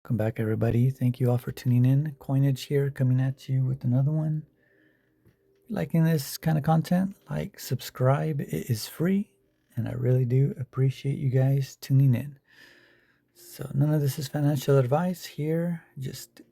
Welcome back, everybody. Thank you all for tuning in. Coinage here, coming at you with another one. Liking this kind of content, like, subscribe. It is free, and I really do appreciate you guys tuning in. So, none of this is financial advice here, just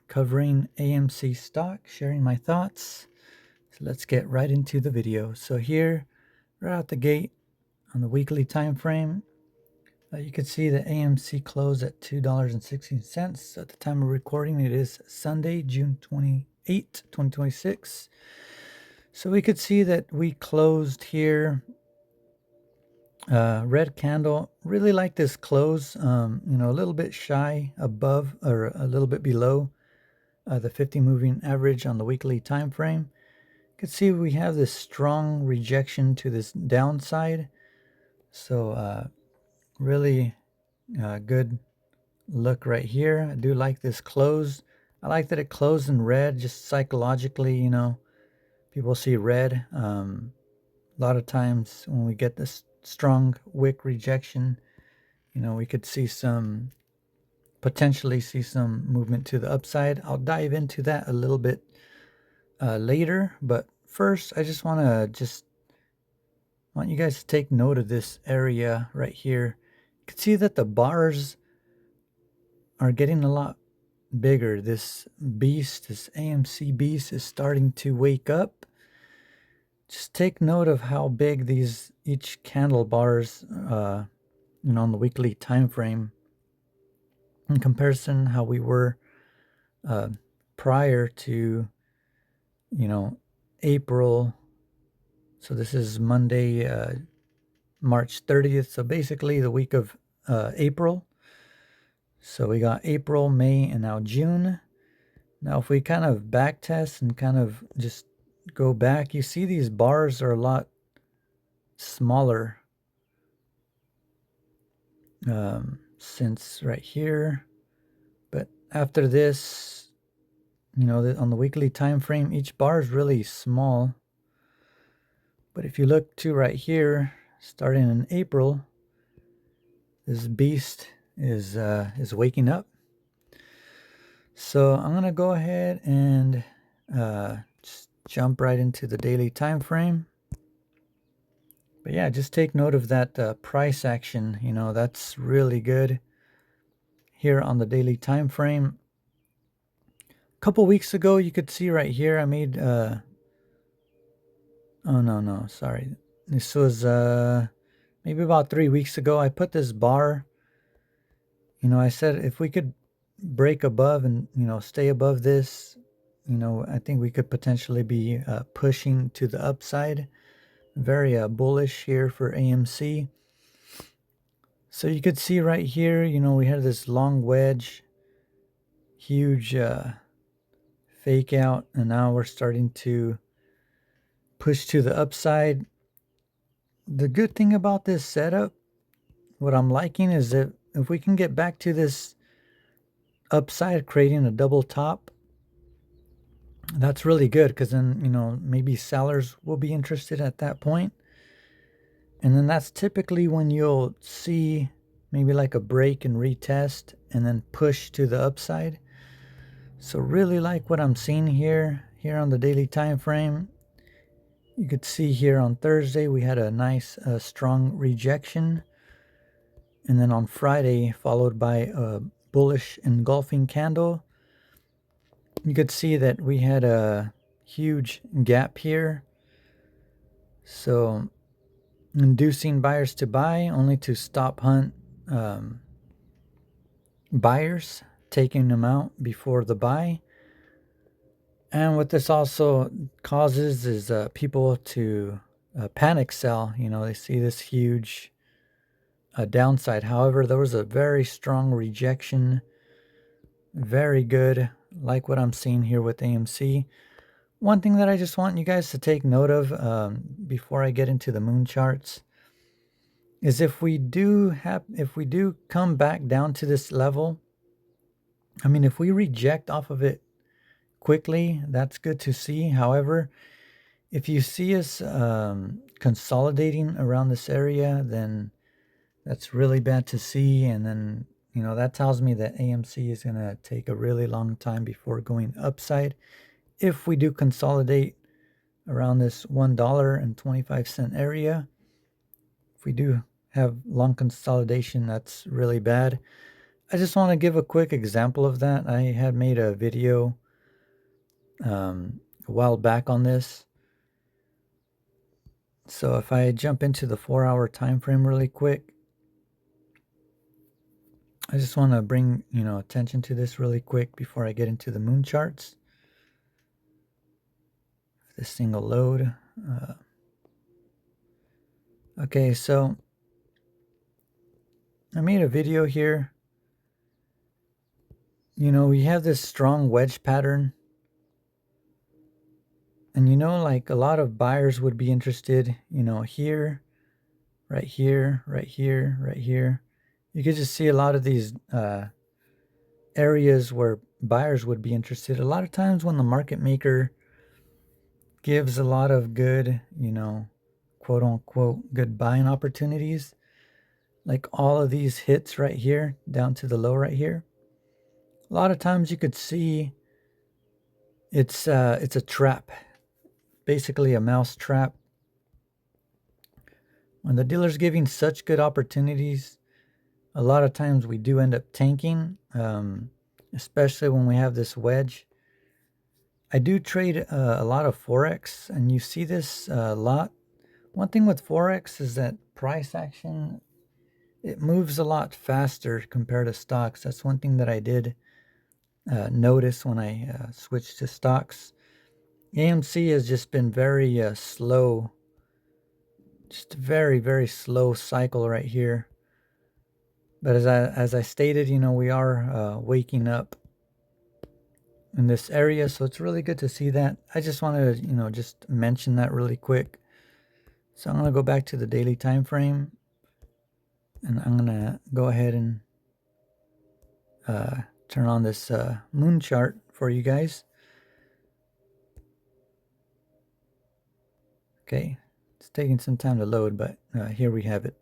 covering AMC stock, sharing my thoughts. So, let's get right into the video. So, here, right out the gate on the weekly time frame, you can see the AMC closed at $2.16. At the time of recording, it is Sunday, June 28, 2026. So we could see that we closed here. Red candle. Really like this close. A little bit shy above or a little bit below the 50 moving average on the weekly time frame. You can see we have this strong rejection to this downside. So really good look right here. I do like this close. I like that it closed in red. Just psychologically, people see red. A lot of times when we get this strong wick rejection, we could potentially see some movement to the upside. I'll dive into that a little bit later, but first I just want you guys to take note of this area right here. You can see that the bars are getting a lot bigger. This AMC beast is starting to wake up. Just take note of how big each candle bars, on the weekly time frame in comparison how we were prior to, April. So this is Monday, March 30th. So basically the week of April. So we got April, May, and now June. Now, if we kind of back test and kind of just go back, you see these bars are a lot smaller since right here. But after this, on the weekly time frame, each bar is really small. But if you look to right here, starting in April, this beast is waking up. So I'm gonna go ahead and just jump right into the daily time frame. But yeah, just take note of that price action. That's really good here on the daily time frame. A couple weeks ago, you could see right here, I made oh no, sorry. This was maybe about 3 weeks ago. I put this bar. I said if we could break above and stay above this, I think we could potentially be pushing to the upside. Very bullish here for AMC. So you could see right here, we had this long wedge, huge fake out, and now we're starting to push to the upside. The good thing about this setup, what I'm liking, is that if we can get back to this upside, creating a double top, that's really good, because then, maybe sellers will be interested at that point. And then that's typically when you'll see maybe like a break and retest and then push to the upside. So really like what I'm seeing here on the daily time frame. You could see here on Thursday we had a nice strong rejection, and then on Friday followed by a bullish engulfing candle. You could see that we had a huge gap here, so inducing buyers to buy, only to stop hunt buyers, taking them out before the buy. And what this also causes is people to panic sell. They see this huge downside. However, there was a very strong rejection. Very good, like what I'm seeing here with AMC. One thing that I just want you guys to take note of before I get into the moon charts is if we do come back down to this level, if we reject off of it quickly, that's good to see. However, if you see us consolidating around this area, then that's really bad to see. And then, that tells me that AMC is going to take a really long time before going upside. If we do consolidate around this $1.25 area, if we do have long consolidation, that's really bad. I just want to give a quick example of that. I had made a video a while back on this. So if I jump into the 4-hour time frame really quick, I just want to bring, attention to this really quick before I get into the moon charts. This single load. Okay, so I made a video here. We have this strong wedge pattern. And like a lot of buyers would be interested, here, right here, right here, right here. You could just see a lot of these areas where buyers would be interested. A lot of times when the market maker gives a lot of good, quote unquote, good buying opportunities, like all of these hits right here, down to the low right here. A lot of times you could see it's a trap, basically a mouse trap. When the dealer's giving such good opportunities, a lot of times we do end up tanking, especially when we have this wedge. I do trade a lot of Forex, and you see this a lot. One thing with Forex is that price action, it moves a lot faster compared to stocks. That's one thing that I did notice when I switched to stocks. AMC has just been very slow, just a very, very slow cycle right here. But as I stated, we are waking up in this area, so it's really good to see that. I just wanted to, just mention that really quick. So I'm going to go back to the daily time frame, and I'm going to go ahead and turn on this moon chart for you guys. Okay, it's taking some time to load, but here we have it.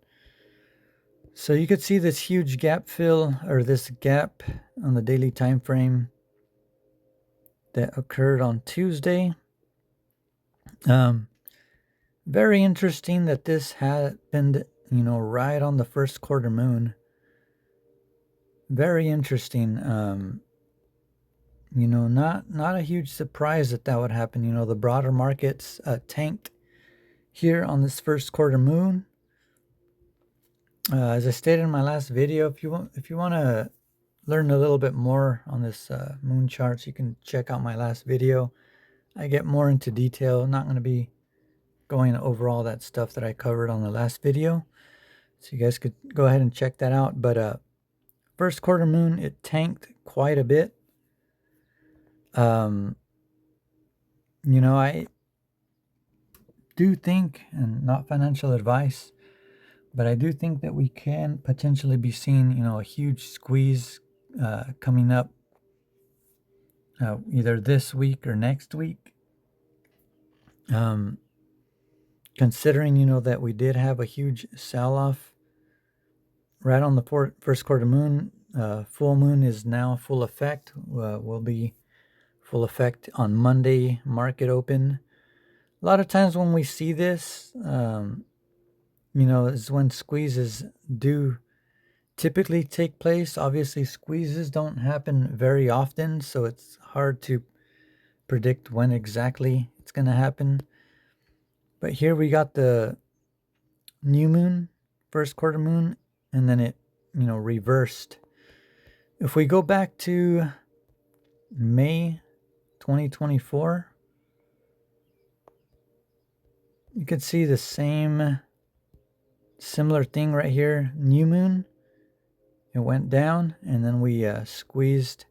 So you could see this huge gap fill, or this gap on the daily time frame that occurred on Tuesday. Very interesting that this happened, right on the first quarter moon. Very interesting. Not a huge surprise that would happen. The broader markets tanked here on this first quarter moon. As I stated in my last video, if you want to learn a little bit more on this moon charts, you can check out my last video. I get more into detail. I'm not going to be going over all that stuff that I covered on the last video, so you guys could go ahead and check that out. But first quarter moon, it tanked quite a bit. I do think, and not financial advice, but I do think that we can potentially be seeing, a huge squeeze coming up either this week or next week. Considering, that we did have a huge sell-off right on the first quarter moon. Full moon is now full effect. Will be full effect on Monday market open. A lot of times when we see this, is when squeezes do typically take place. Obviously, squeezes don't happen very often, so it's hard to predict when exactly it's going to happen. But here we got the new moon, first quarter moon, and then it, reversed. If we go back to May 2024, you could see the similar thing right here. New moon, it went down, and then we squeezed.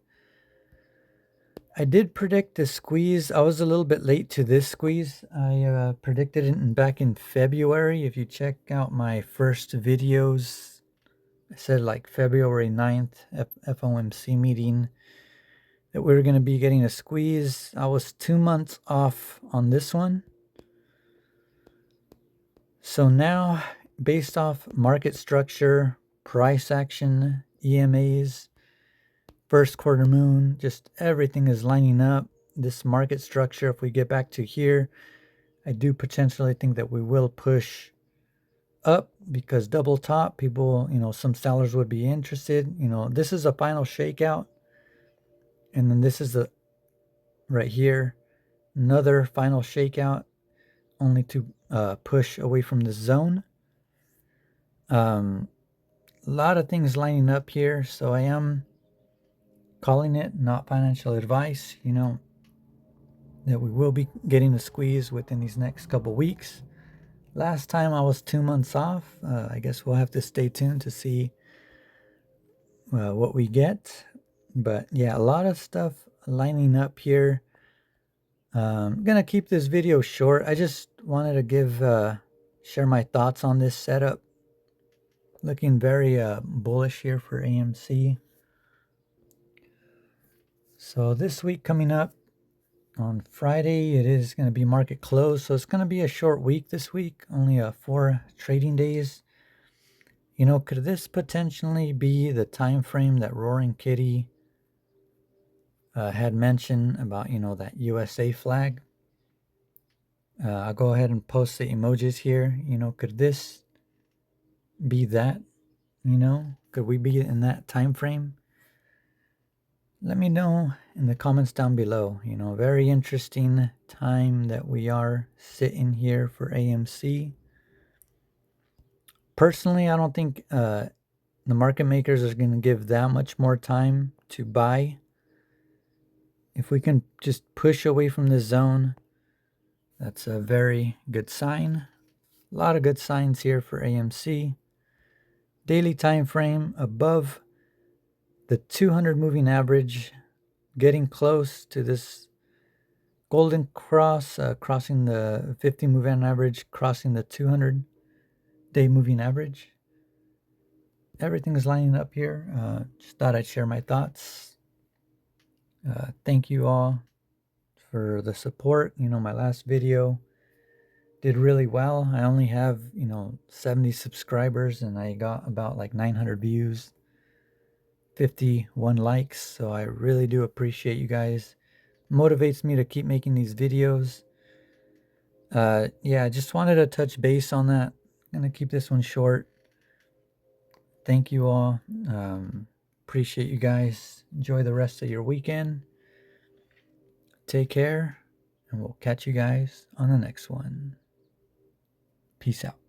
I did predict the squeeze. I was a little bit late to this squeeze. I predicted it back in February. If you check out my first videos, I said like February 9th, FOMC meeting, that we were going to be getting a squeeze. I was 2 months off on this one. So now, based off market structure, price action, EMAs, first quarter moon, just everything is lining up. This market structure, if we get back to here, I do potentially think that we will push up because double top, people, some sellers would be interested. This is a final shakeout. And then this is the right here, another final shakeout, only to push away from the zone. A lot of things lining up here, so I am calling it, not financial advice, that we will be getting a squeeze within these next couple weeks. Last time I was 2 months off. I guess we'll have to stay tuned to see what we get. But yeah, a lot of stuff lining up here. I'm gonna keep this video short. I just wanted to share my thoughts on this setup. Looking very bullish here for AMC. So this week coming up on Friday, it is going to be market close. So it's going to be a short week this week, only 4 trading days. Could this potentially be the time frame that Roaring Kitty had mentioned about, that USA flag? I'll go ahead and post the emojis here. Could this be that? Could we be in that time frame? Let me know in the comments down below. Very interesting time that we are sitting here for AMC. Personally, I don't think the market makers are going to give that much more time to buy. If we can just push away from the zone, that's a very good sign. A lot of good signs here for AMC. Daily time frame above the 200 moving average, getting close to this golden cross, crossing the 50 moving average, crossing the 200-day moving average. Everything is lining up here. Just thought I'd share my thoughts. Thank you all for the support. My last video did really well. I only have, 70 subscribers and I got about like 900 views, 51 likes. So I really do appreciate you guys. Motivates me to keep making these videos. Yeah, I just wanted to touch base on that. I'm going to keep this one short. Thank you all. Appreciate you guys. Enjoy the rest of your weekend. Take care, and we'll catch you guys on the next one. Peace out.